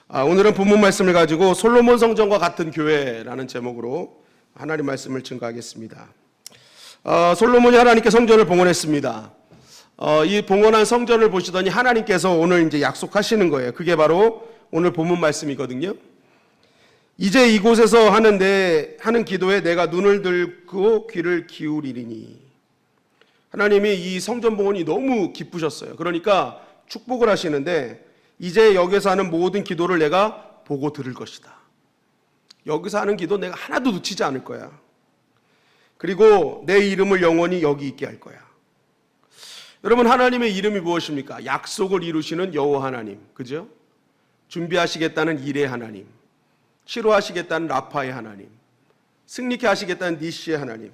오늘은 본문 말씀을 가지고 솔로몬 성전과 같은 교회라는 제목으로 하나님 말씀을 증거하겠습니다. 솔로몬이 하나님께 성전을 봉헌했습니다. 이 봉헌한 성전을 보시더니 하나님께서 오늘 이제 약속하시는 거예요. 그게 바로 오늘 본문 말씀이거든요. 이제 이곳에서 하는 기도에 내가 눈을 들고 귀를 기울이리니. 하나님이 이 성전 봉헌이 너무 기쁘셨어요. 그러니까 축복을 하시는데 이제 여기서 하는 모든 기도를 내가 보고 들을 것이다. 여기서 하는 기도 내가 하나도 놓치지 않을 거야. 그리고 내 이름을 영원히 여기 있게 할 거야. 여러분, 하나님의 이름이 무엇입니까? 약속을 이루시는 여호와 하나님, 그죠? 준비하시겠다는 일의 하나님, 치료하시겠다는 라파의 하나님, 승리케 하시겠다는 니시의 하나님.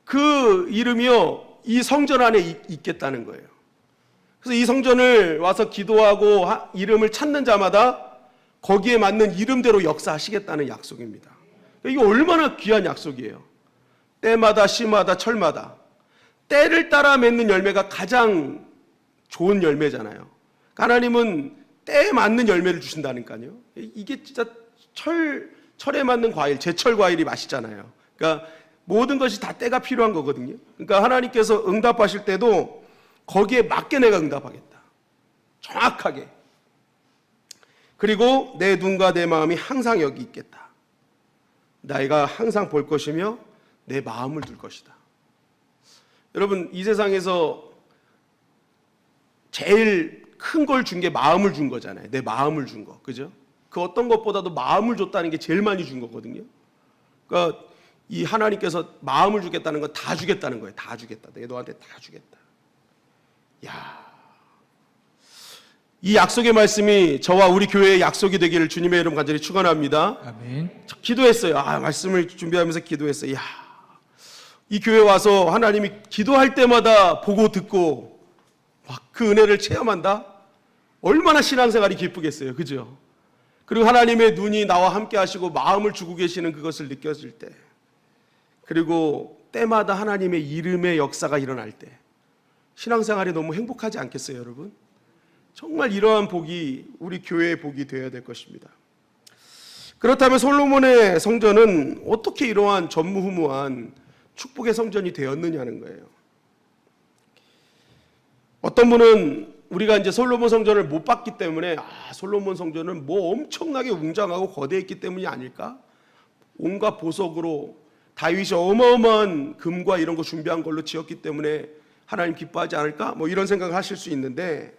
그 이름이요, 이 성전 안에 있겠다는 거예요. 그래서 이 성전을 와서 기도하고 이름을 찾는 자마다 거기에 맞는 이름대로 역사하시겠다는 약속입니다. 이게 얼마나 귀한 약속이에요. 때마다 시마다 철마다 때를 따라 맺는 열매가 가장 좋은 열매잖아요. 하나님은 때에 맞는 열매를 주신다니까요. 이게 진짜 철에 맞는 과일, 제철 과일이 맛있잖아요. 그러니까 모든 것이 다 때가 필요한 거거든요. 그러니까 하나님께서 응답하실 때도 거기에 맞게 내가 응답하겠다. 정확하게. 그리고 내 눈과 내 마음이 항상 여기 있겠다. 내가 항상 볼 것이며 내 마음을 둘 것이다. 여러분, 이 세상에서 제일 큰 걸 준 게 마음을 준 거잖아요. 내 마음을 준 거. 그죠? 그 어떤 것보다도 마음을 줬다는 게 제일 많이 준 거거든요. 그러니까 이 하나님께서 마음을 주겠다는 건 다 주겠다는 거예요. 다 주겠다. 내가 너한테 다 주겠다. 야, 이 약속의 말씀이 저와 우리 교회의 약속이 되기를 주님의 이름 간절히 축원합니다. 아멘. 기도했어요. 말씀을 준비하면서 기도했어요. 야, 이 교회 와서 하나님이 기도할 때마다 보고 듣고 막 그 은혜를 체험한다. 얼마나 신앙생활이 기쁘겠어요, 그죠? 그리고 하나님의 눈이 나와 함께 하시고 마음을 주고 계시는 그것을 느껴질 때, 그리고 때마다 하나님의 이름의 역사가 일어날 때 신앙생활이 너무 행복하지 않겠어요, 여러분? 정말 이러한 복이 우리 교회의 복이 되어야 될 것입니다. 그렇다면 솔로몬의 성전은 어떻게 이러한 전무후무한 축복의 성전이 되었느냐는 거예요. 어떤 분은 우리가 이제 솔로몬 성전을 못 봤기 때문에 솔로몬 성전은 뭐 엄청나게 웅장하고 거대했기 때문이 아닐까? 온갖 보석으로 다윗이 어마어마한 금과 이런 거 준비한 걸로 지었기 때문에 하나님 기뻐하지 않을까? 뭐 이런 생각을 하실 수 있는데,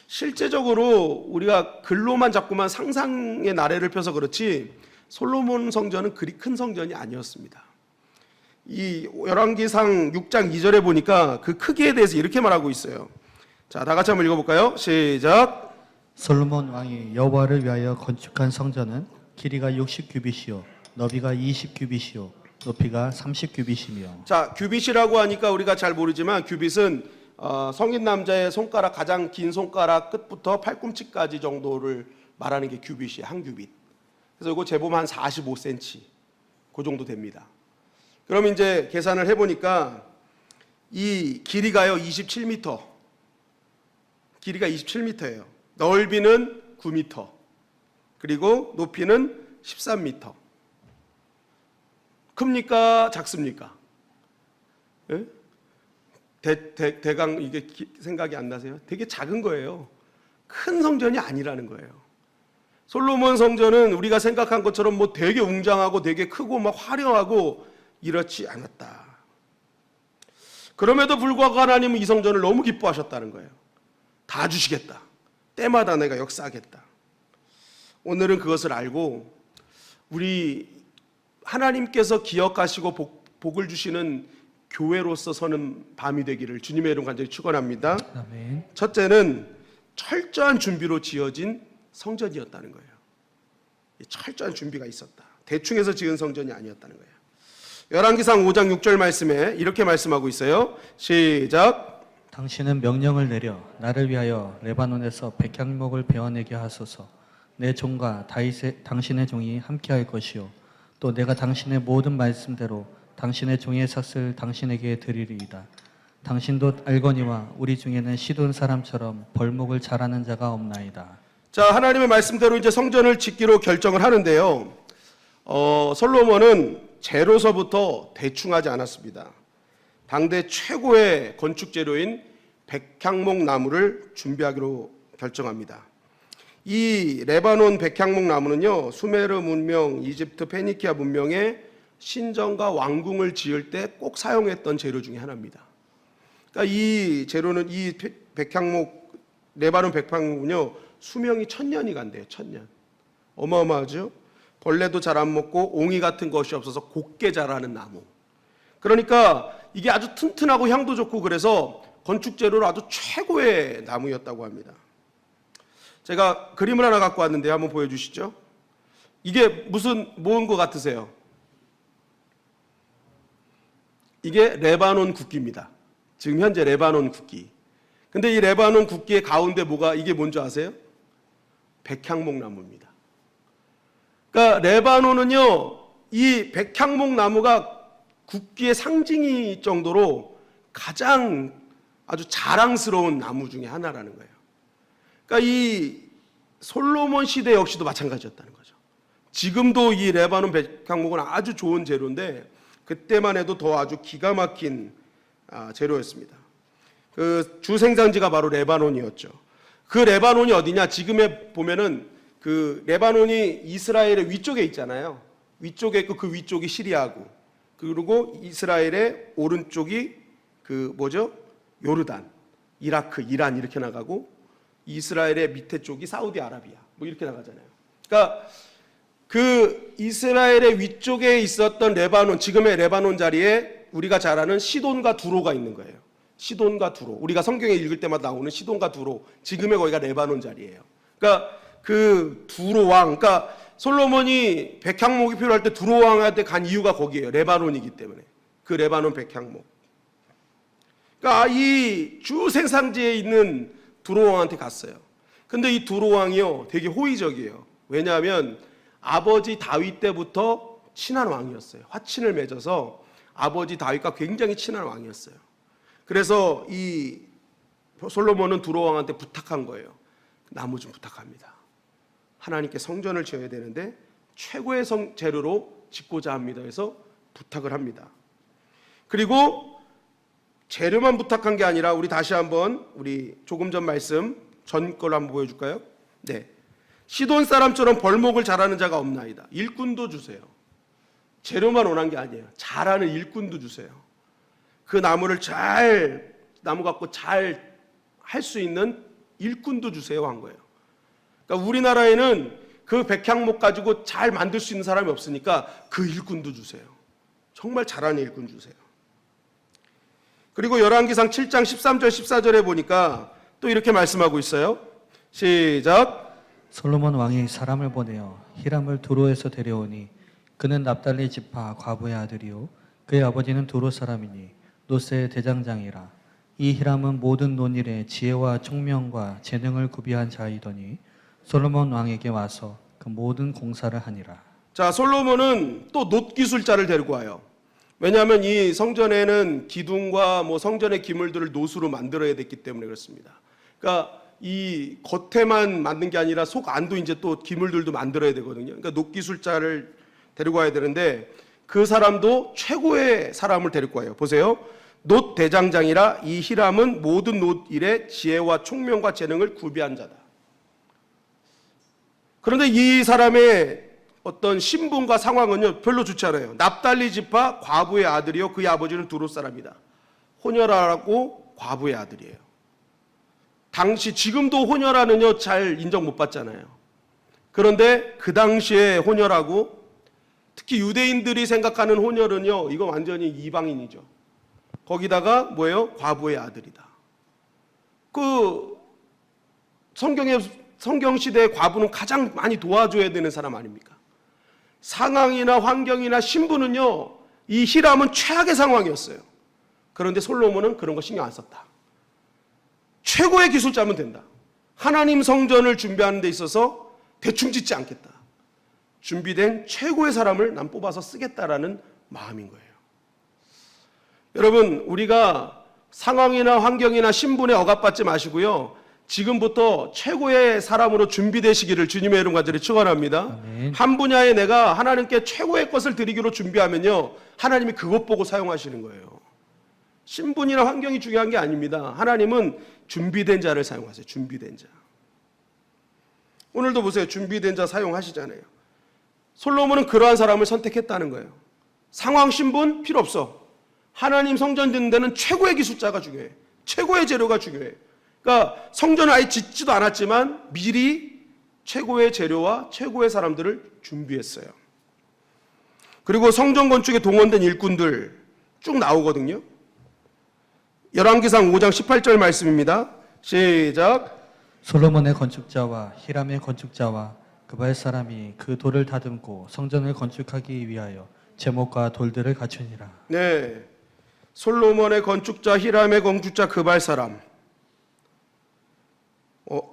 실제적으로 우리가 글로만 자꾸만 상상의 나래를 펴서 그렇지 솔로몬 성전은 그리 큰 성전이 아니었습니다. 이 열왕기상 6장 2절에 보니까 그 크기에 대해서 이렇게 말하고 있어요. 자, 다 같이 한번 읽어볼까요? 시작. 솔로몬 왕이 여호와를 위하여 건축한 성전은 길이가 60규빗이요 너비가 20규빗이요 높이가 30규빗이며. 자, 규빗이라고 하니까 우리가 잘 모르지만 규빗은 성인 남자의 손가락, 가장 긴 손가락 끝부터 팔꿈치까지 정도를 말하는 게 규빗이에요. 한 규빗. 그래서 이거 재보면 한 45cm 그 정도 됩니다. 그럼 이제 계산을 해보니까 이 길이가요 27m. 길이가 27m예요. 넓이는 9m. 그리고 높이는 13m. 큽니까? 작습니까? 예? 대강 이게 생각이 안 나세요? 되게 작은 거예요. 큰 성전이 아니라는 거예요. 솔로몬 성전은 우리가 생각한 것처럼 뭐 되게 웅장하고 되게 크고 막 화려하고 이렇지 않았다. 그럼에도 불구하고 하나님은 이 성전을 너무 기뻐하셨다는 거예요. 다 주시겠다. 때마다 내가 역사하겠다. 오늘은 그것을 알고 우리 하나님께서 기억하시고 복을 주시는 교회로서 서는 밤이 되기를 주님의 이름 간절히 축원합니다. 아멘. 첫째는 철저한 준비로 지어진 성전이었다는 거예요. 철저한 준비가 있었다. 대충 해서 지은 성전이 아니었다는 거예요. 열왕기상 5장 6절 말씀에 이렇게 말씀하고 있어요. 시작. 당신은 명령을 내려 나를 위하여 레바논에서 백향목을 베어내게 하소서. 내 종과 당신의 종이 함께할 것이요 또 내가 당신의 모든 말씀대로 당신의 종의 삭을 당신에게 드리리이다. 당신도 알거니와 우리 중에는 시돈 사람처럼 벌목을 잘하는 자가 없나이다. 자, 하나님의 말씀대로 이제 성전을 짓기로 결정을 하는데요. 솔로몬은 재로서부터 대충 하지 않았습니다. 당대 최고의 건축 재료인 백향목 나무를 준비하기로 결정합니다. 이 레바논 백향목 나무는요, 수메르 문명, 이집트 페니키아 문명의 신전과 왕궁을 지을 때 꼭 사용했던 재료 중에 하나입니다. 그러니까 이 재료는 이 백향목, 레바논 백향목은요, 수명이 1000년이 간대요. 1000년. 어마어마하죠? 벌레도 잘 안 먹고 옹이 같은 것이 없어서 곱게 자라는 나무. 그러니까 이게 아주 튼튼하고 향도 좋고 그래서 건축 재료로 아주 최고의 나무였다고 합니다. 제가 그림을 하나 갖고 왔는데 한번 보여주시죠. 이게 뭔 것 같으세요? 이게 레바논 국기입니다. 지금 현재 레바논 국기. 근데 이 레바논 국기의 가운데 이게 뭔지 아세요? 백향목 나무입니다. 그러니까 레바논은요, 이 백향목 나무가 국기의 상징일 정도로 가장 아주 자랑스러운 나무 중에 하나라는 거예요. 그러니까 이 솔로몬 시대 역시도 마찬가지였다는 거죠. 지금도 이 레바논 백향목은 아주 좋은 재료인데 그때만 해도 더 아주 기가 막힌 재료였습니다. 그 주 생산지가 바로 레바논이었죠. 그 레바논이 어디냐? 지금에 보면은 그 레바논이 이스라엘의 위쪽에 있잖아요. 위쪽에 있고 그 위쪽이 시리아고, 그리고 이스라엘의 오른쪽이 요르단, 이라크, 이란 이렇게 나가고, 이스라엘의 밑에 쪽이 사우디아라비아 뭐 이렇게 나가잖아요. 그러니까 그 이스라엘의 위쪽에 있었던 레바논, 지금의 레바논 자리에 우리가 잘 아는 시돈과 두로가 있는 거예요. 시돈과 두로. 우리가 성경에 읽을 때마다 나오는 시돈과 두로. 지금의 거기가 레바논 자리예요. 그러니까 그 두로 왕, 그러니까 솔로몬이 백향목이 필요할 때 두로 왕한테 간 이유가 거기에요. 레바논이기 때문에. 그 레바논 백향목. 그러니까 이 주 생산지에 있는 두로 왕한테 갔어요. 근데 이 두로 왕이요, 되게 호의적이에요. 왜냐하면 아버지 다윗 때부터 친한 왕이었어요. 화친을 맺어서 아버지 다윗과 굉장히 친한 왕이었어요. 그래서 이 솔로몬은 두로 왕한테 부탁한 거예요. 나무 좀 부탁합니다. 하나님께 성전을 지어야 되는데 최고의 재료로 짓고자 합니다. 해서 부탁을 합니다. 그리고 재료만 부탁한 게 아니라 우리 다시 한번 우리 조금 전 말씀 전 걸 한번 보여줄까요? 네. 시돈 사람처럼 벌목을 잘하는 자가 없나이다. 일꾼도 주세요. 재료만 원한 게 아니에요. 잘하는 일꾼도 주세요. 그 나무 갖고 잘 할 수 있는 일꾼도 주세요 한 거예요. 그러니까 우리나라에는 그 백향목 가지고 잘 만들 수 있는 사람이 없으니까 그 일꾼도 주세요. 정말 잘하는 일꾼 주세요. 그리고 열왕기상 7장 13절 14절에 보니까 또 이렇게 말씀하고 있어요. 시작. 솔로몬 왕이 사람을 보내어 히람을 두로에서 데려오니 그는 납달리 지파 과부의 아들이요 그의 아버지는 두로 사람이니 노세의 대장장이라. 이 히람은 모든 논일에 지혜와 총명과 재능을 구비한 자이더니 솔로몬 왕에게 와서 그 모든 공사를 하니라. 자, 솔로몬은 또 놋기술자를 데리고 와요. 왜냐하면 이 성전에는 기둥과 성전의 기물들을 놋으로 만들어야 됐기 때문에 그렇습니다. 그러니까 이 겉에만 만든 게 아니라 속 안도 이제 또 기물들도 만들어야 되거든요. 그러니까 놋기술자를 데리고 와야 되는데 그 사람도 최고의 사람을 데리고 와요. 보세요. 놋 대장장이라. 이 히람은 모든 놋일에 지혜와 총명과 재능을 구비한 자다. 그런데 이 사람의 어떤 신분과 상황은요 별로 좋지 않아요. 납달리 지파 과부의 아들이요 그의 아버지는 두로 사람이다. 호녀라고 과부의 아들이에요. 지금도 호녀라는요 잘 인정 못 받잖아요. 그런데 그 당시에 호녀라고, 특히 유대인들이 생각하는 호녀는요 이거 완전히 이방인이죠. 거기다가 과부의 아들이다. 그 성경 시대의 과부는 가장 많이 도와줘야 되는 사람 아닙니까? 상황이나 환경이나 신분은요 이 히람은 최악의 상황이었어요. 그런데 솔로몬은 그런 거 신경 안 썼다. 최고의 기술자면 된다. 하나님 성전을 준비하는 데 있어서 대충 짓지 않겠다. 준비된 최고의 사람을 난 뽑아서 쓰겠다라는 마음인 거예요. 여러분, 우리가 상황이나 환경이나 신분에 억압받지 마시고요, 지금부터 최고의 사람으로 준비되시기를 주님의 이름 간절히 축원합니다. 아멘. 한 분야에 내가 하나님께 최고의 것을 드리기로 준비하면요, 하나님이 그것 보고 사용하시는 거예요. 신분이나 환경이 중요한 게 아닙니다. 하나님은 준비된 자를 사용하세요. 준비된 자. 오늘도 보세요. 준비된 자 사용하시잖아요. 솔로몬은 그러한 사람을 선택했다는 거예요. 상황, 신분 필요 없어. 하나님 성전 짓는 데는 최고의 기술자가 중요해. 최고의 재료가 중요해. 그러니까 성전을 아예 짓지도 않았지만 미리 최고의 재료와 최고의 사람들을 준비했어요. 그리고 성전 건축에 동원된 일꾼들 쭉 나오거든요. 열왕기상 5장 18절 말씀입니다. 시작. 솔로몬의 건축자와 히람의 건축자와 그발 사람이 그 돌을 다듬고 성전을 건축하기 위하여 제목과 돌들을 갖추니라. 네, 솔로몬의 건축자, 히람의 건축자, 그발 사람.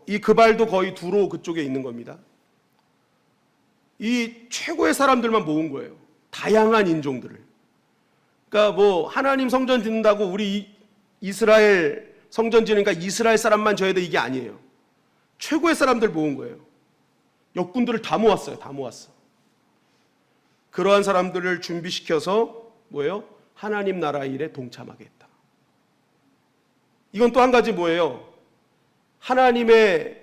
이 그발도 거의 두로 그쪽에 있는 겁니다. 이 최고의 사람들만 모은 거예요. 다양한 인종들을. 그러니까 뭐 하나님 성전 짓는다고 우리 이스라엘 성전 지으니까 이스라엘 사람만 져야 돼, 이게 아니에요. 최고의 사람들 모은 거예요. 역군들을 다 모았어요. 다 모았어. 그러한 사람들을 준비시켜서 뭐예요? 하나님 나라 일에 동참하게 했다. 이건 또 한 가지 뭐예요? 하나님의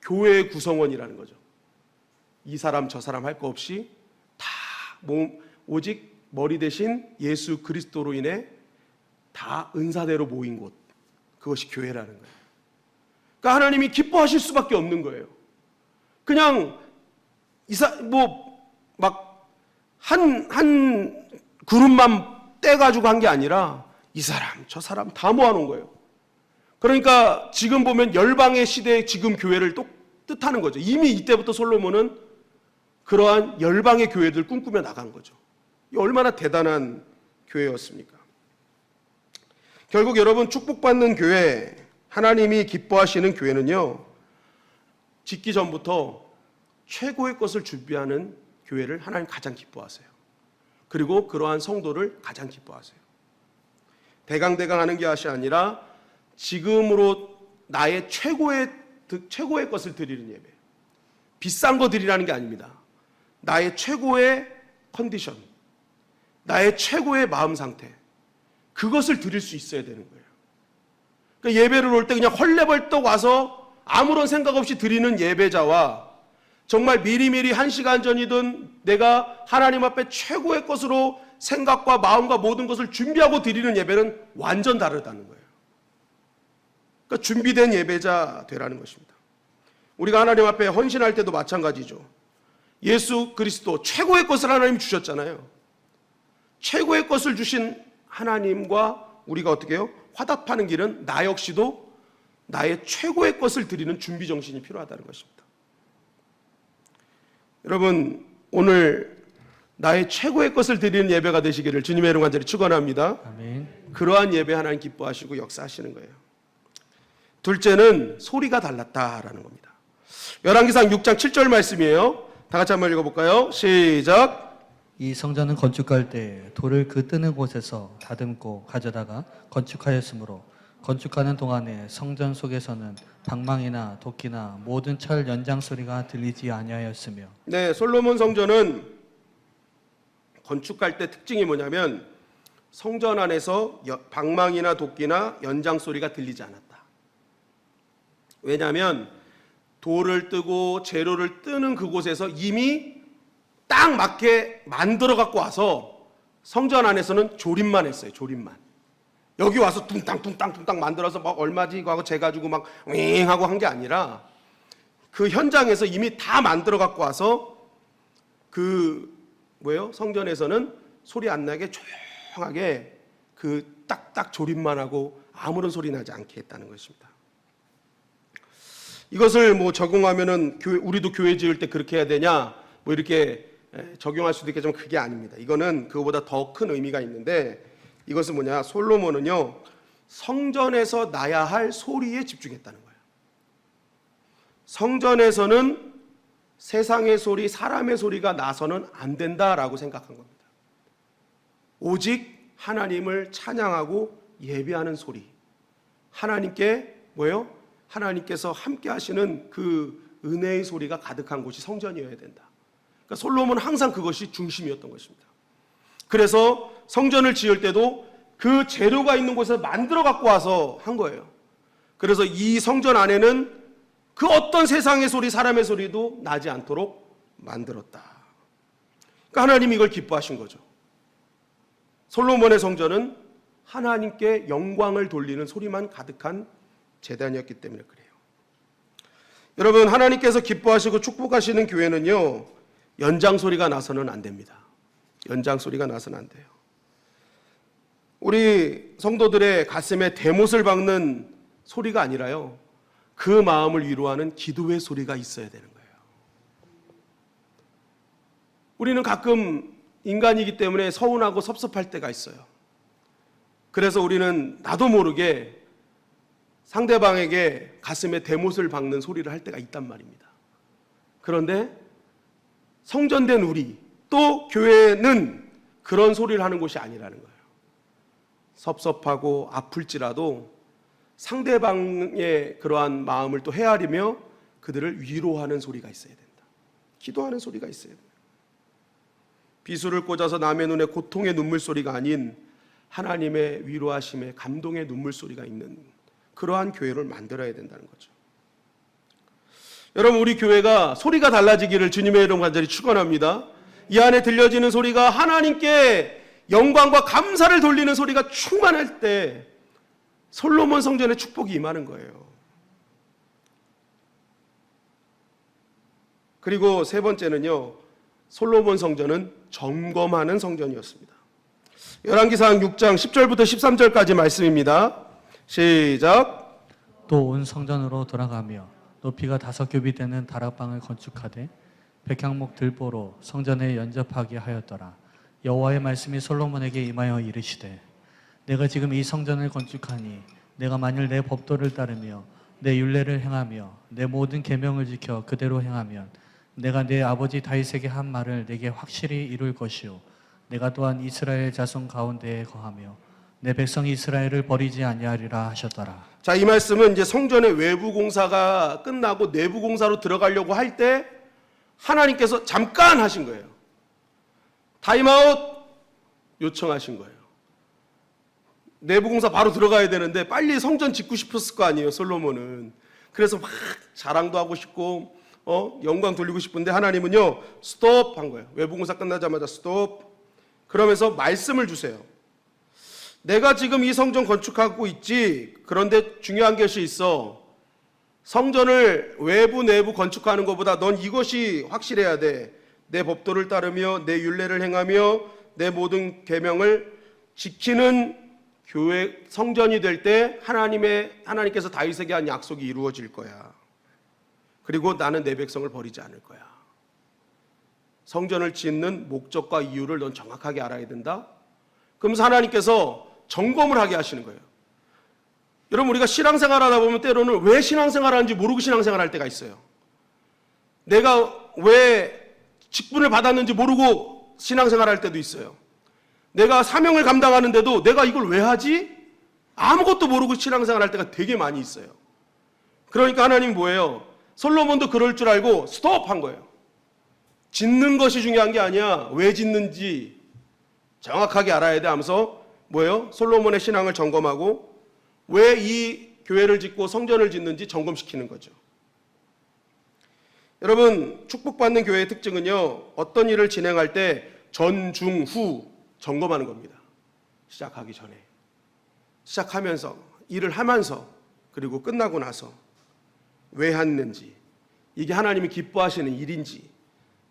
교회의 구성원이라는 거죠. 이 사람 저 사람 할 거 없이 다 오직 머리 대신 예수 그리스도로 인해 다 은사대로 모인 곳, 그것이 교회라는 거예요. 그러니까 하나님이 기뻐하실 수밖에 없는 거예요. 그냥 한 그룹만 떼가지고 한 게 아니라 이 사람 저 사람 다 모아놓은 거예요. 그러니까 지금 보면 열방의 시대의 지금 교회를 또 뜻하는 거죠. 이미 이때부터 솔로몬은 그러한 열방의 교회들 꿈꾸며 나간 거죠. 얼마나 대단한 교회였습니까? 결국 여러분, 축복받는 교회, 하나님이 기뻐하시는 교회는요, 짓기 전부터 최고의 것을 준비하는 교회를 하나님 가장 기뻐하세요. 그리고 그러한 성도를 가장 기뻐하세요. 대강대강 하는 것이 아니라 지금으로 나의 최고의 것을 드리는 예배. 비싼 거 드리라는 게 아닙니다. 나의 최고의 컨디션, 나의 최고의 마음 상태, 그것을 드릴 수 있어야 되는 거예요. 그러니까 예배를 올 때 그냥 헐레벌떡 와서 아무런 생각 없이 드리는 예배자와 정말 미리미리 1시간 전이든 내가 하나님 앞에 최고의 것으로 생각과 마음과 모든 것을 준비하고 드리는 예배는 완전 다르다는 거예요. 그러니까 준비된 예배자 되라는 것입니다. 우리가 하나님 앞에 헌신할 때도 마찬가지죠. 예수 그리스도 최고의 것을 하나님 주셨잖아요. 최고의 것을 주신 하나님과 우리가 어떻게 해요? 화답하는 길은 나 역시도 나의 최고의 것을 드리는 준비 정신이 필요하다는 것입니다. 여러분, 오늘 나의 최고의 것을 드리는 예배가 되시기를 주님의 이름 간절히 축원합니다. 아멘. 그러한 예배 하나님 기뻐하시고 역사하시는 거예요. 둘째는 소리가 달랐다라는 겁니다. 열왕기상 6장 7절 말씀이에요. 다 같이 한번 읽어볼까요? 시작. 이 성전은 건축할 때 돌을 그 뜨는 곳에서 다듬고 가져다가 건축하였으므로 건축하는 동안에 성전 속에서는 방망이나 도끼나 모든 철 연장 소리가 들리지 아니하였으며. 네, 솔로몬 성전은 건축할 때 특징이 뭐냐면 성전 안에서 방망이나 도끼나 연장 소리가 들리지 않았다. 왜냐하면 돌을 뜨고 재료를 뜨는 그곳에서 이미 딱 맞게 만들어 갖고 와서 성전 안에서는 조립만 했어요. 조립만. 여기 와서 뚱땅 만들어서 막 얼마지 이거 하고 재가지고 막 윙 하고 한 게 아니라 그 현장에서 이미 다 만들어 갖고 와서 성전에서는 소리 안 나게 조용하게 그 딱딱 조립만 하고 아무런 소리 나지 않게 했다는 것입니다. 이것을 적용하면은 우리도 교회 지을 때 그렇게 해야 되냐 이렇게 적용할 수도 있겠지만 그게 아닙니다. 이거는 그거보다 더 큰 의미가 있는데, 이것은 뭐냐? 솔로몬은요, 성전에서 나야 할 소리에 집중했다는 거예요. 성전에서는 세상의 소리, 사람의 소리가 나서는 안 된다라고 생각한 겁니다. 오직 하나님을 찬양하고 예배하는 소리, 하나님께 하나님께서 함께 하시는 그 은혜의 소리가 가득한 곳이 성전이어야 된다. 그러니까 솔로몬은 항상 그것이 중심이었던 것입니다. 그래서 성전을 지을 때도 그 재료가 있는 곳에서 만들어 갖고 와서 한 거예요. 그래서 이 성전 안에는 그 어떤 세상의 소리, 사람의 소리도 나지 않도록 만들었다. 그러니까 하나님이 이걸 기뻐하신 거죠. 솔로몬의 성전은 하나님께 영광을 돌리는 소리만 가득한 제단이었기 때문에 그래요. 여러분, 하나님께서 기뻐하시고 축복하시는 교회는요, 연장 소리가 나서는 안 됩니다. 연장 소리가 나서는 안 돼요. 우리 성도들의 가슴에 대못을 박는 소리가 아니라요, 그 마음을 위로하는 기도의 소리가 있어야 되는 거예요. 우리는 가끔 인간이기 때문에 서운하고 섭섭할 때가 있어요. 그래서 우리는 나도 모르게 상대방에게 가슴에 대못을 박는 소리를 할 때가 있단 말입니다. 그런데 성전된 우리, 또 교회는 그런 소리를 하는 곳이 아니라는 거예요. 섭섭하고 아플지라도 상대방의 그러한 마음을 또 헤아리며 그들을 위로하는 소리가 있어야 된다. 기도하는 소리가 있어야 된다. 비수를 꽂아서 남의 눈에 고통의 눈물소리가 아닌 하나님의 위로하심의 감동의 눈물소리가 있는 그러한 교회를 만들어야 된다는 거죠. 여러분, 우리 교회가 소리가 달라지기를 주님의 이름 간절히 축원합니다. 이 안에 들려지는 소리가 하나님께 영광과 감사를 돌리는 소리가 충만할 때 솔로몬 성전의 축복이 임하는 거예요. 그리고 세 번째는요, 솔로몬 성전은 점검하는 성전이었습니다. 열왕기상 6장 10절부터 13절까지 말씀입니다. 시작. 또 온 성전으로 돌아가며 높이가 5규빗 되는 다락방을 건축하되 백향목 들보로 성전에 연접하게 하였더라. 여호와의 말씀이 솔로몬에게 임하여 이르시되 내가 지금 이 성전을 건축하니 내가 만일 내 법도를 따르며 내 율례를 행하며 내 모든 계명을 지켜 그대로 행하면 내가 내 아버지 다윗에게 한 말을 내게 확실히 이룰 것이요 내가 또한 이스라엘 자손 가운데에 거하며 내 백성 이스라엘을 버리지 아니하리라 하셨더라. 자, 이 말씀은 이제 성전의 외부 공사가 끝나고 내부 공사로 들어가려고 할 때 하나님께서 잠깐 하신 거예요. 타임아웃 요청하신 거예요. 내부 공사 바로 들어가야 되는데 빨리 성전 짓고 싶었을 거 아니에요, 솔로몬은. 그래서 막 자랑도 하고 싶고 영광 돌리고 싶은데 하나님은요, 스톱 한 거예요. 외부 공사 끝나자마자 스톱. 그러면서 말씀을 주세요. 내가 지금 이 성전 건축하고 있지. 그런데 중요한 것이 있어. 성전을 외부 내부 건축하는 것보다 넌 이것이 확실해야 돼. 내 법도를 따르며 내 율례를 행하며 내 모든 계명을 지키는 교회 성전이 될 때 하나님께서 다윗에게 한 약속이 이루어질 거야. 그리고 나는 내 백성을 버리지 않을 거야. 성전을 짓는 목적과 이유를 넌 정확하게 알아야 된다. 그러면서 하나님께서 점검을 하게 하시는 거예요. 여러분, 우리가 신앙생활 하다 보면 때로는 왜 신앙생활 하는지 모르고 신앙생활 할 때가 있어요. 내가 왜 직분을 받았는지 모르고 신앙생활 할 때도 있어요. 내가 사명을 감당하는데도 내가 이걸 왜 하지? 아무것도 모르고 신앙생활 할 때가 되게 많이 있어요. 그러니까 하나님이 뭐예요? 솔로몬도 그럴 줄 알고 스톱한 거예요. 짓는 것이 중요한 게 아니야. 왜 짓는지 정확하게 알아야 돼 하면서 뭐예요? 솔로몬의 신앙을 점검하고 왜 이 교회를 짓고 성전을 짓는지 점검시키는 거죠. 여러분, 축복받는 교회의 특징은요, 어떤 일을 진행할 때 전, 중, 후 점검하는 겁니다. 시작하기 전에, 시작하면서, 일을 하면서, 그리고 끝나고 나서 왜 했는지, 이게 하나님이 기뻐하시는 일인지,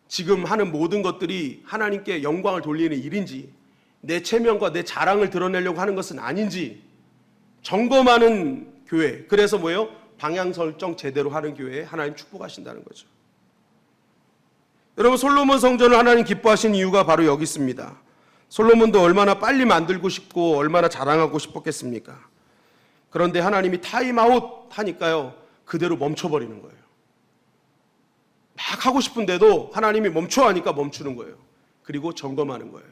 지금 하는 모든 것들이 하나님께 영광을 돌리는 일인지, 내 체면과 내 자랑을 드러내려고 하는 것은 아닌지 점검하는 교회. 그래서 뭐예요? 방향 설정 제대로 하는 교회에 하나님 축복하신다는 거죠. 여러분, 솔로몬 성전을 하나님 기뻐하신 이유가 바로 여기 있습니다. 솔로몬도 얼마나 빨리 만들고 싶고 얼마나 자랑하고 싶었겠습니까? 그런데 하나님이 타임아웃 하니까요, 그대로 멈춰버리는 거예요. 막 하고 싶은데도 하나님이 멈춰 하니까 멈추는 거예요. 그리고 점검하는 거예요.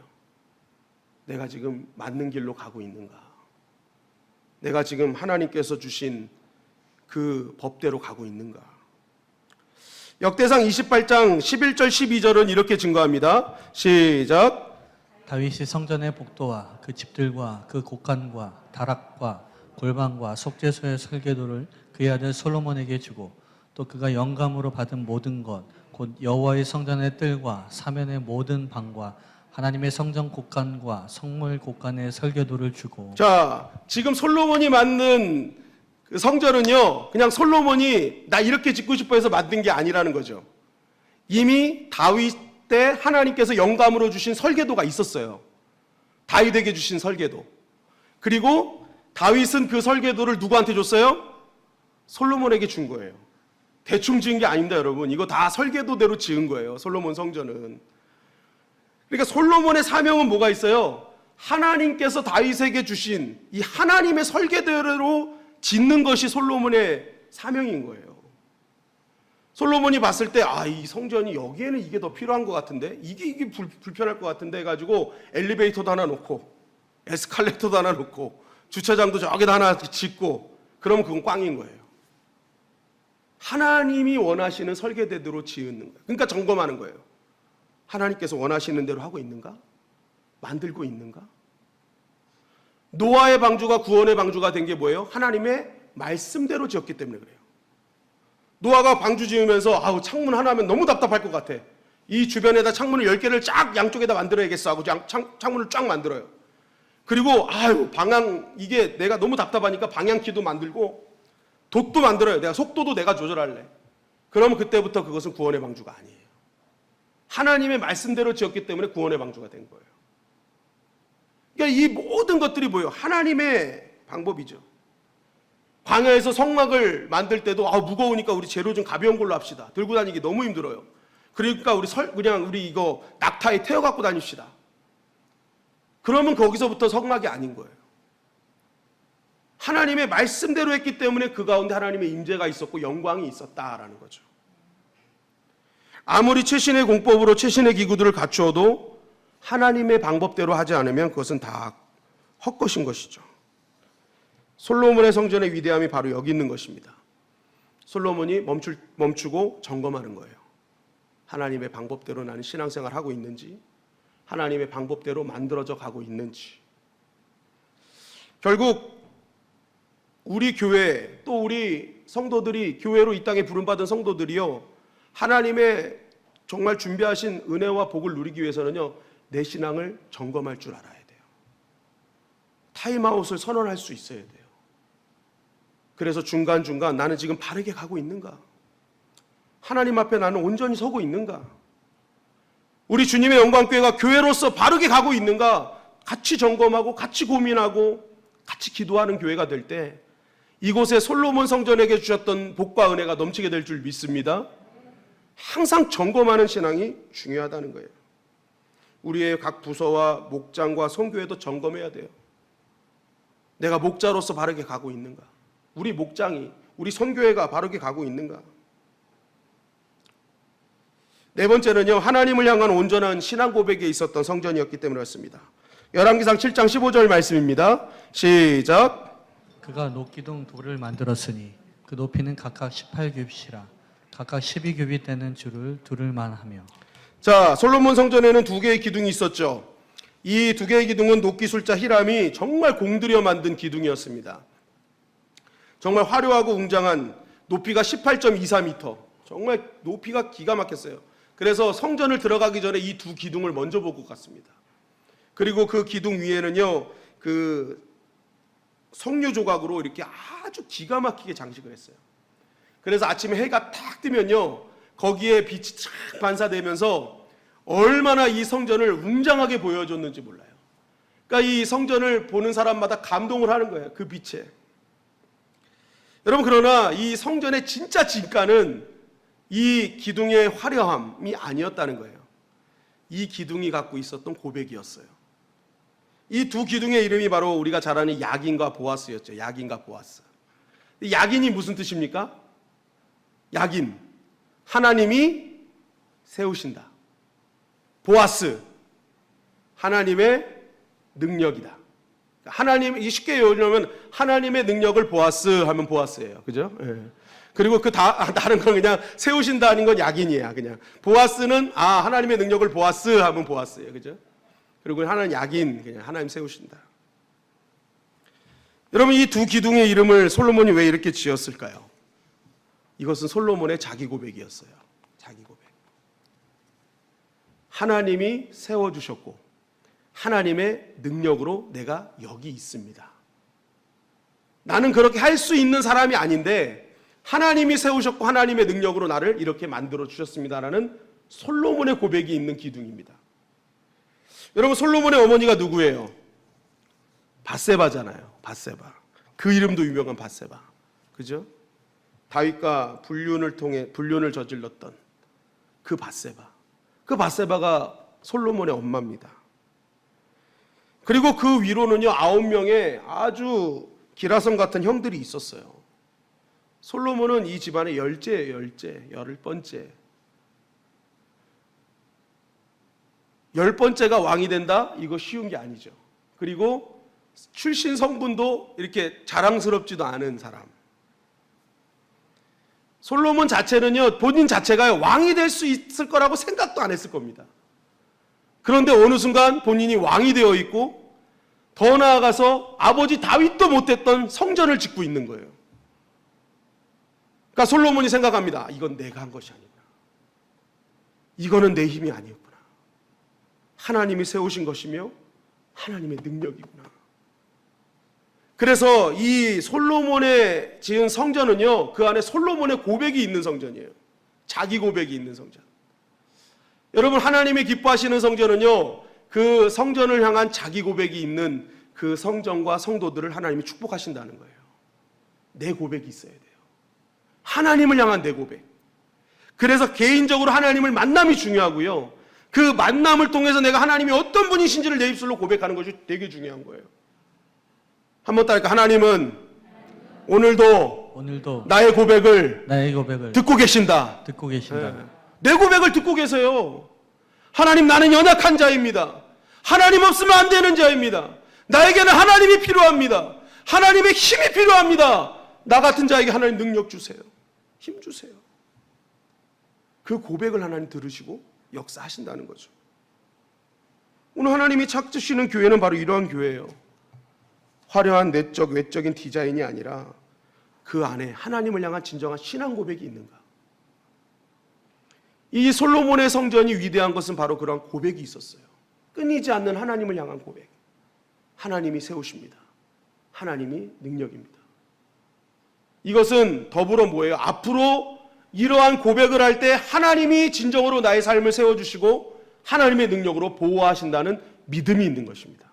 내가 지금 맞는 길로 가고 있는가? 내가 지금 하나님께서 주신 그 법대로 가고 있는가? 역대상 28장 11절 12절은 이렇게 증거합니다. 시작. 다윗이 성전의 복도와 그 집들과 그 곳간과 다락과 골방과 속죄소의 설계도를 그의 아들 솔로몬에게 주고 또 그가 영감으로 받은 모든 것 곧 여호와의 성전의 뜰과 사면의 모든 방과 하나님의 성전 곳간과 성물 곳간의 설계도를 주고. 자, 지금 솔로몬이 만든 그 성전은요, 그냥 솔로몬이 나 이렇게 짓고 싶어 해서 만든 게 아니라는 거죠. 이미 다윗 때 하나님께서 영감으로 주신 설계도가 있었어요. 다윗에게 주신 설계도. 그리고 다윗은 그 설계도를 누구한테 줬어요? 솔로몬에게 준 거예요. 대충 지은 게 아닙니다, 여러분. 이거 다 설계도대로 지은 거예요, 솔로몬 성전은. 그러니까 솔로몬의 사명은 뭐가 있어요? 하나님께서 다윗에게 주신 이 하나님의 설계대로 짓는 것이 솔로몬의 사명인 거예요. 솔로몬이 봤을 때, 이 성전이 여기에는 이게 더 필요한 것 같은데, 이게 불편할 것 같은데 해가지고 엘리베이터도 하나 놓고, 에스컬레이터도 하나 놓고, 주차장도 저기다 하나 짓고, 그러면 그건 꽝인 거예요. 하나님이 원하시는 설계대로 지은 거예요. 그러니까 점검하는 거예요. 하나님께서 원하시는 대로 하고 있는가? 만들고 있는가? 노아의 방주가 구원의 방주가 된 게 뭐예요? 하나님의 말씀대로 지었기 때문에 그래요. 노아가 방주 지으면서 창문 하나 하면 너무 답답할 것 같아. 이 주변에다 창문을 10개를 쫙 양쪽에다 만들어야겠어 하고 창문을 쫙 만들어요. 그리고 방향 이게 내가 너무 답답하니까 방향키도 만들고 돛도 만들어요. 내가 속도도 내가 조절할래. 그러면 그때부터 그것은 구원의 방주가 아니에요. 하나님의 말씀대로 지었기 때문에 구원의 방주가 된 거예요. 그러니까 이 모든 것들이 뭐예요? 하나님의 방법이죠. 광야에서 성막을 만들 때도 무거우니까 우리 재료 좀 가벼운 걸로 합시다. 들고 다니기 너무 힘들어요. 그러니까 우리 이거 낙타에 태워 갖고 다닙시다. 그러면 거기서부터 성막이 아닌 거예요. 하나님의 말씀대로 했기 때문에 그 가운데 하나님의 임재가 있었고 영광이 있었다라는 거죠. 아무리 최신의 공법으로 최신의 기구들을 갖추어도 하나님의 방법대로 하지 않으면 그것은 다 헛것인 것이죠. 솔로몬의 성전의 위대함이 바로 여기 있는 것입니다. 솔로몬이 멈추고 점검하는 거예요. 하나님의 방법대로 나는 신앙생활을 하고 있는지, 하나님의 방법대로 만들어져 가고 있는지. 결국 우리 교회 또 우리 성도들이 교회로 이 땅에 부름받은 성도들이요, 하나님의 정말 준비하신 은혜와 복을 누리기 위해서는요, 내 신앙을 점검할 줄 알아야 돼요. 타임아웃을 선언할 수 있어야 돼요. 그래서 중간중간 나는 지금 바르게 가고 있는가? 하나님 앞에 나는 온전히 서고 있는가? 우리 주님의 영광교회가 교회로서 바르게 가고 있는가? 같이 점검하고 같이 고민하고 같이 기도하는 교회가 될 때 이곳에 솔로몬 성전에게 주셨던 복과 은혜가 넘치게 될 줄 믿습니다. 항상 점검하는 신앙이 중요하다는 거예요. 우리의 각 부서와 목장과 선교회도 점검해야 돼요. 내가 목자로서 바르게 가고 있는가? 우리 목장이, 우리 선교회가 바르게 가고 있는가? 네 번째는요, 하나님을 향한 온전한 신앙 고백에 있었던 성전이었기 때문이었습니다. 열왕기상 7장 15절 말씀입니다. 시작. 그가 녹기둥 돌을 만들었으니 그 높이는 각각 18규빗이라 각각 12규빗 되는 줄을 두를만 하며. 자, 솔로몬 성전에는 두 개의 기둥이 있었죠. 이 두 개의 기둥은 녹기술자 히람이 정말 공들여 만든 기둥이었습니다. 정말 화려하고 웅장한, 높이가 18.24m, 정말 높이가 기가 막혔어요. 그래서 성전을 들어가기 전에 이 두 기둥을 먼저 보고 갔습니다. 그리고 그 기둥 위에는요, 그 석류 조각으로 이렇게 아주 기가 막히게 장식을 했어요. 그래서 아침에 해가 탁 뜨면요, 거기에 빛이 쫙 반사되면서 얼마나 이 성전을 웅장하게 보여줬는지 몰라요. 그러니까 이 성전을 보는 사람마다 감동을 하는 거예요, 그 빛에. 여러분, 그러나 이 성전의 진짜 진가는 이 기둥의 화려함이 아니었다는 거예요. 이 기둥이 갖고 있었던 고백이었어요. 이 두 기둥의 이름이 바로 우리가 잘 아는 야긴과 보아스였죠. 야긴과 보아스. 야긴이 무슨 뜻입니까? 야긴, 하나님이 세우신다. 보아스, 하나님의 능력이다. 하나님, 이 쉽게 요리하면 하나님의 능력을 보아스 하면 보아스예요. 그죠? 예. 그리고 다른 건 그냥 세우신다는 건 약인이야. 그냥. 보아스는, 하나님의 능력을 보아스 하면 보아스예요. 그죠? 그리고 하나는 약인, 그냥 하나님 세우신다. 여러분, 이 두 기둥의 이름을 솔로몬이 왜 이렇게 지었을까요? 이것은 솔로몬의 자기 고백이었어요. 자기 고백. 하나님이 세워주셨고, 하나님의 능력으로 내가 여기 있습니다. 나는 그렇게 할 수 있는 사람이 아닌데 하나님이 세우셨고 하나님의 능력으로 나를 이렇게 만들어 주셨습니다라는 솔로몬의 고백이 있는 기둥입니다. 여러분, 솔로몬의 어머니가 누구예요? 밧세바잖아요. 밧세바. 그 이름도 유명한 밧세바. 그죠? 다윗과 불륜을 저질렀던 그 밧세바. 그 밧세바가 솔로몬의 엄마입니다. 그리고 그 위로는요, 9명의 아주 기라성 같은 형들이 있었어요. 솔로몬은 이 집안의 열째예요. 열을 번째. 10번째가 왕이 된다? 이거 쉬운 게 아니죠. 그리고 출신 성분도 이렇게 자랑스럽지도 않은 사람. 솔로몬 자체는요, 본인 자체가 왕이 될 수 있을 거라고 생각도 안 했을 겁니다. 그런데 어느 순간 본인이 왕이 되어 있고, 더 나아가서 아버지 다윗도 못했던 성전을 짓고 있는 거예요. 그러니까 솔로몬이 생각합니다. 이건 내가 한 것이 아니구나. 이거는 내 힘이 아니었구나. 하나님이 세우신 것이며 하나님의 능력이구나. 그래서 이 솔로몬의 지은 성전은요, 그 안에 솔로몬의 고백이 있는 성전이에요. 자기 고백이 있는 성전. 여러분, 하나님이 기뻐하시는 성전은요, 그 성전을 향한 자기 고백이 있는 그 성전과 성도들을 하나님이 축복하신다는 거예요. 내 고백이 있어야 돼요. 하나님을 향한 내 고백. 그래서 개인적으로 하나님을 만남이 중요하고요, 그 만남을 통해서 내가 하나님이 어떤 분이신지를 내 입술로 고백하는 것이 되게 중요한 거예요. 한번 따라할까? 하나님은 오늘도 나의 고백을 듣고 계신다. 네. 내 고백을 듣고 계세요. 하나님, 나는 연약한 자입니다. 하나님 없으면 안 되는 자입니다. 나에게는 하나님이 필요합니다. 하나님의 힘이 필요합니다. 나 같은 자에게 하나님 능력 주세요. 힘 주세요. 그 고백을 하나님 들으시고 역사하신다는 거죠. 오늘 하나님이 찾으시는 교회는 바로 이러한 교회예요. 화려한 내적, 외적인 디자인이 아니라 그 안에 하나님을 향한 진정한 신앙 고백이 있는가. 이 솔로몬의 성전이 위대한 것은 바로 그러한 고백이 있었어요. 끊이지 않는 하나님을 향한 고백. 하나님이 세우십니다. 하나님이 능력입니다. 이것은 더불어 뭐예요? 앞으로 이러한 고백을 할 때 하나님이 진정으로 나의 삶을 세워주시고 하나님의 능력으로 보호하신다는 믿음이 있는 것입니다.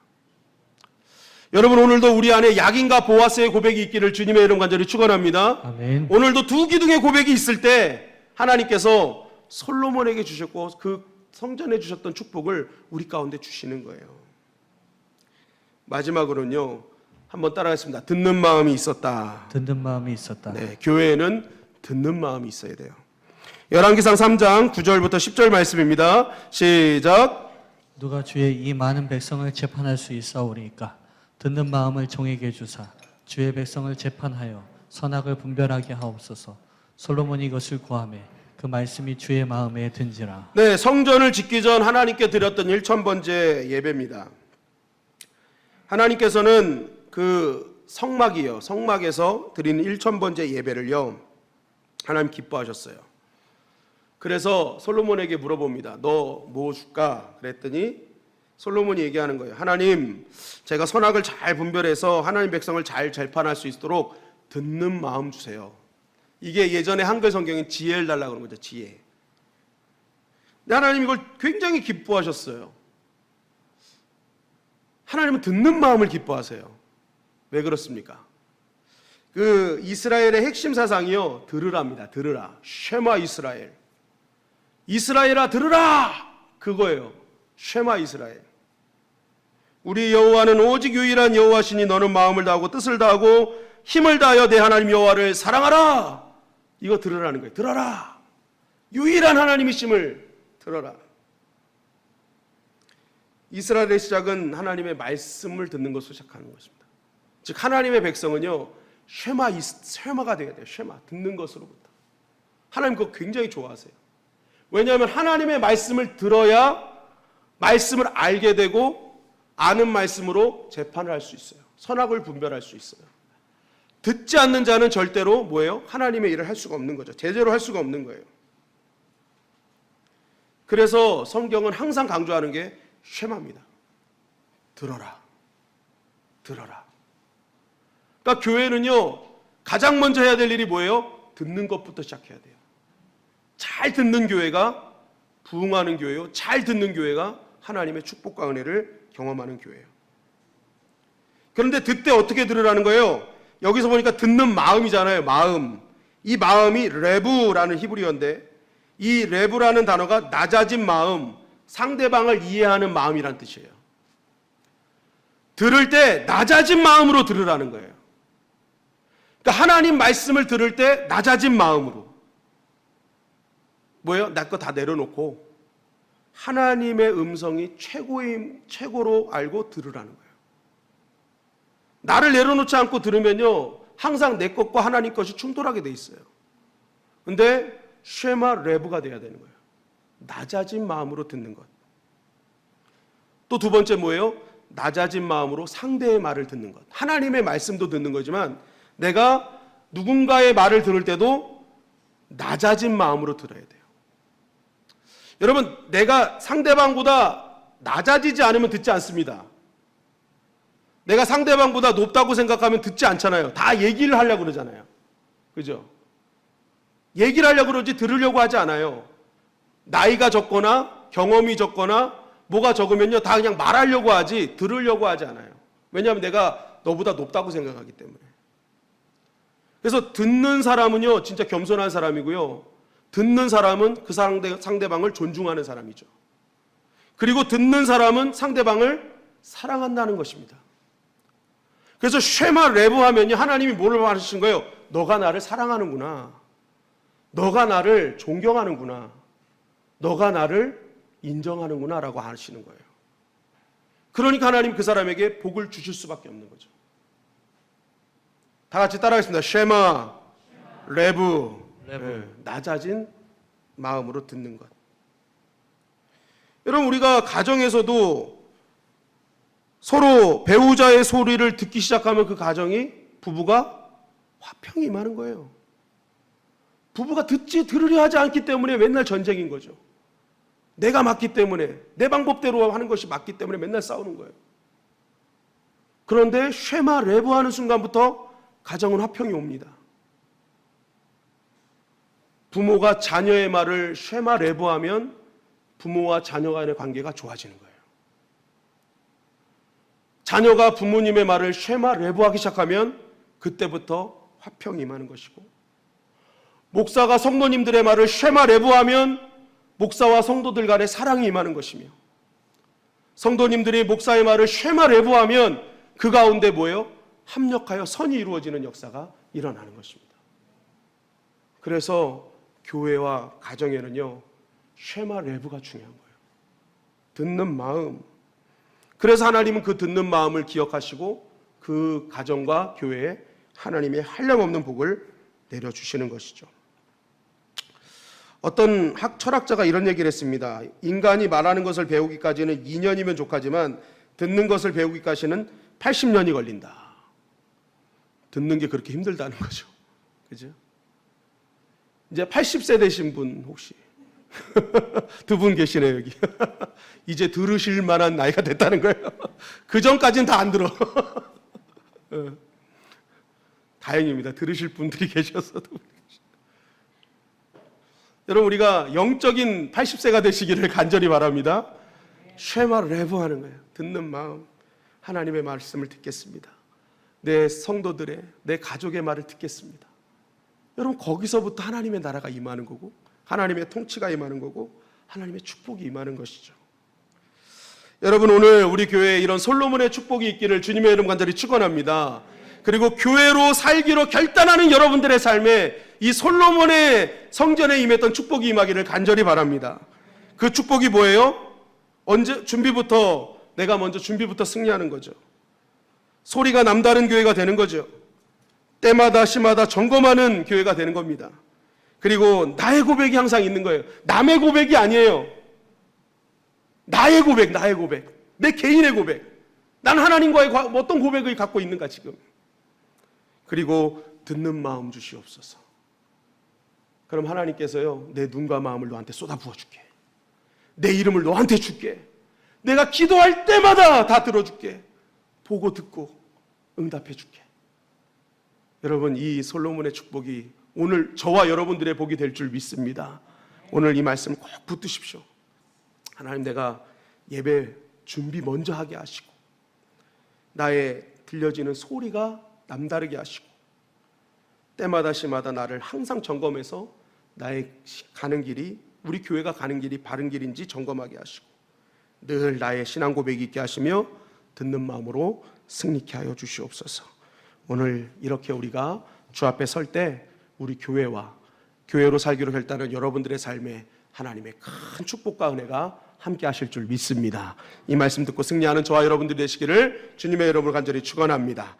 여러분, 오늘도 우리 안에 약인과 보아스의 고백이 있기를 주님의 이름 간절히 축원합니다. 아멘. 오늘도 두 기둥의 고백이 있을 때 하나님께서 솔로몬에게 주셨고 그 성전에 주셨던 축복을 우리 가운데 주시는 거예요. 마지막으로는요, 한번 따라하겠습니다. 듣는 마음이 있었다. 듣는 마음이 있었다. 네, 교회에는 듣는 마음이 있어야 돼요. 열왕기상 3장 9절부터 10절 말씀입니다. 시작. 누가 주의 이 많은 백성을 재판할 수 있사오리이까? 듣는 마음을 종에게 주사 주의 백성을 재판하여 선악을 분별하게 하옵소서. 솔로몬이 이것을 구하매 그 말씀이 주의 마음에 든지라. 네, 성전을 짓기 전 하나님께 드렸던 1000번째 예배입니다. 하나님께서는 그 성막에서 드리는 1000번째 예배를요, 하나님 기뻐하셨어요. 그래서 솔로몬에게 물어봅니다. 너 뭐 줄까? 그랬더니 솔로몬이 얘기하는 거예요. 하나님, 제가 선악을 잘 분별해서 하나님 백성을 잘 재판할 수 있도록 듣는 마음 주세요. 이게 예전에 한글 성경에 지혜를 달라고 그런 거죠. 지혜. 근데 하나님 이걸 굉장히 기뻐하셨어요. 하나님은 듣는 마음을 기뻐하세요. 왜 그렇습니까? 그 이스라엘의 핵심 사상이요, 들으랍니다. 들으라. 쉐마 이스라엘. 이스라엘아 들으라. 그거예요. 쉐마 이스라엘. 우리 여호와는 오직 유일한 여호와시니 너는 마음을 다하고 뜻을 다하고 힘을 다하여 내 하나님 여호와를 사랑하라. 이거 들으라는 거예요. 들어라. 유일한 하나님이심을 들어라. 이스라엘의 시작은 하나님의 말씀을 듣는 것으로 시작하는 것입니다. 즉 하나님의 백성은요, 쉐마가 되어야 돼요. 쉐마, 듣는 것으로부터. 하나님 그거 굉장히 좋아하세요. 왜냐하면 하나님의 말씀을 들어야 말씀을 알게 되고 아는 말씀으로 재판을 할 수 있어요. 선악을 분별할 수 있어요. 듣지 않는 자는 절대로 뭐예요? 하나님의 일을 할 수가 없는 거죠. 제대로 할 수가 없는 거예요. 그래서 성경은 항상 강조하는 게 쉐마입니다. 들어라. 들어라. 그러니까 교회는요, 가장 먼저 해야 될 일이 뭐예요? 듣는 것부터 시작해야 돼요. 잘 듣는 교회가 부흥하는 교회요. 잘 듣는 교회가 하나님의 축복과 은혜를 경험하는 교회예요. 그런데 듣되 어떻게 들으라는 거예요? 여기서 보니까 듣는 마음이잖아요. 마음. 이 마음이 레부라는 히브리어인데 이 레부라는 단어가 낮아진 마음, 상대방을 이해하는 마음이란 뜻이에요. 들을 때 낮아진 마음으로 들으라는 거예요. 그러니까 하나님 말씀을 들을 때 낮아진 마음으로. 뭐예요? 내 거 다 내려놓고 하나님의 음성이 최고로 알고 들으라는 거예요. 나를 내려놓지 않고 들으면요, 항상 내 것과 하나님 것이 충돌하게 돼 있어요. 근데 쉐마 레브가 돼야 되는 거예요. 낮아진 마음으로 듣는 것. 또 두 번째 뭐예요? 낮아진 마음으로 상대의 말을 듣는 것. 하나님의 말씀도 듣는 거지만 내가 누군가의 말을 들을 때도 낮아진 마음으로 들어야 돼요. 여러분, 내가 상대방보다 낮아지지 않으면 듣지 않습니다. 내가 상대방보다 높다고 생각하면 듣지 않잖아요. 다 얘기를 하려고 그러잖아요. 그죠? 얘기를 하려고 그러지 들으려고 하지 않아요. 나이가 적거나 경험이 적거나 뭐가 적으면요, 다 그냥 말하려고 하지 들으려고 하지 않아요. 왜냐하면 내가 너보다 높다고 생각하기 때문에. 그래서 듣는 사람은요, 진짜 겸손한 사람이고요. 듣는 사람은 그 상대방을 존중하는 사람이죠. 그리고 듣는 사람은 상대방을 사랑한다는 것입니다. 그래서 쉐마 레브 하면요, 하나님이 뭐를 말하신 거예요? 너가 나를 사랑하는구나. 너가 나를 존경하는구나. 너가 나를 인정하는구나 라고 하시는 거예요. 그러니까 하나님 그 사람에게 복을 주실 수밖에 없는 거죠. 다 같이 따라하겠습니다. 쉐마 레브. 네, 낮아진 마음으로 듣는 것. 여러분, 우리가 가정에서도 서로 배우자의 소리를 듣기 시작하면 그 가정이, 부부가 화평이 임하는 거예요. 부부가 들으려 하지 않기 때문에 맨날 전쟁인 거죠. 내가 맞기 때문에, 내 방법대로 하는 것이 맞기 때문에 맨날 싸우는 거예요. 그런데 쉐마 레브 하는 순간부터 가정은 화평이 옵니다. 부모가 자녀의 말을 쉐마 레브 하면 부모와 자녀 간의 관계가 좋아지는 거예요. 자녀가 부모님의 말을 쉐마 레브 하기 시작하면 그때부터 화평이 임하는 것이고, 목사가 성도님들의 말을 쉐마 레브 하면 목사와 성도들 간의 사랑이 임하는 것이며, 성도님들이 목사의 말을 쉐마 레브 하면 그 가운데 뭐예요? 합력하여 선이 이루어지는 역사가 일어나는 것입니다. 그래서 교회와 가정에는요, 쉐마 레브가 중요한 거예요. 듣는 마음. 그래서 하나님은 그 듣는 마음을 기억하시고 그 가정과 교회에 하나님의 한량없는 복을 내려주시는 것이죠. 어떤 철학자가 이런 얘기를 했습니다. 인간이 말하는 것을 배우기까지는 2년이면 족하지만 듣는 것을 배우기까지는 80년이 걸린다. 듣는 게 그렇게 힘들다는 거죠. 그죠? 이제 80세 되신 분 혹시 두 분 계시네요, 여기. 이제 들으실 만한 나이가 됐다는 거예요. 그 전까지는 다 안 들어. 다행입니다. 들으실 분들이 계셔서도. 여러분, 우리가 영적인 80세가 되시기를 간절히 바랍니다. 쉐마 레브 하는 거예요. 듣는 마음. 하나님의 말씀을 듣겠습니다. 내 성도들의, 내 가족의 말을 듣겠습니다. 여러분, 거기서부터 하나님의 나라가 임하는 거고, 하나님의 통치가 임하는 거고, 하나님의 축복이 임하는 것이죠. 여러분, 오늘 우리 교회에 이런 솔로몬의 축복이 있기를 주님의 이름 간절히 축원합니다. 그리고 교회로 살기로 결단하는 여러분들의 삶에 이 솔로몬의 성전에 임했던 축복이 임하기를 간절히 바랍니다. 그 축복이 뭐예요? 언제 준비부터 내가 먼저 준비부터 승리하는 거죠. 소리가 남다른 교회가 되는 거죠. 때마다 시마다 점검하는 교회가 되는 겁니다. 그리고 나의 고백이 항상 있는 거예요. 남의 고백이 아니에요. 나의 고백, 나의 고백. 내 개인의 고백. 난 하나님과의 어떤 고백을 갖고 있는가 지금. 그리고 듣는 마음 주시옵소서. 그럼 하나님께서요, 내 눈과 마음을 너한테 쏟아 부어줄게. 내 이름을 너한테 줄게. 내가 기도할 때마다 다 들어줄게. 보고 듣고 응답해 줄게. 여러분, 이 솔로몬의 축복이 오늘 저와 여러분들의 복이 될 줄 믿습니다. 오늘 이 말씀 꼭 붙드십시오. 하나님, 내가 예배 준비 먼저 하게 하시고 나의 들려지는 소리가 남다르게 하시고 때마다 시마다 나를 항상 점검해서 나의 가는 길이, 우리 교회가 가는 길이 바른 길인지 점검하게 하시고 늘 나의 신앙 고백이 있게 하시며 듣는 마음으로 승리케 하여 주시옵소서. 오늘 이렇게 우리가 주 앞에 설 때 우리 교회와 교회로 살기로 결단한 여러분들의 삶에 하나님의 큰 축복과 은혜가 함께 하실 줄 믿습니다. 이 말씀 듣고 승리하는 저와 여러분들이 되시기를 주님의 이름으로 간절히 축원합니다.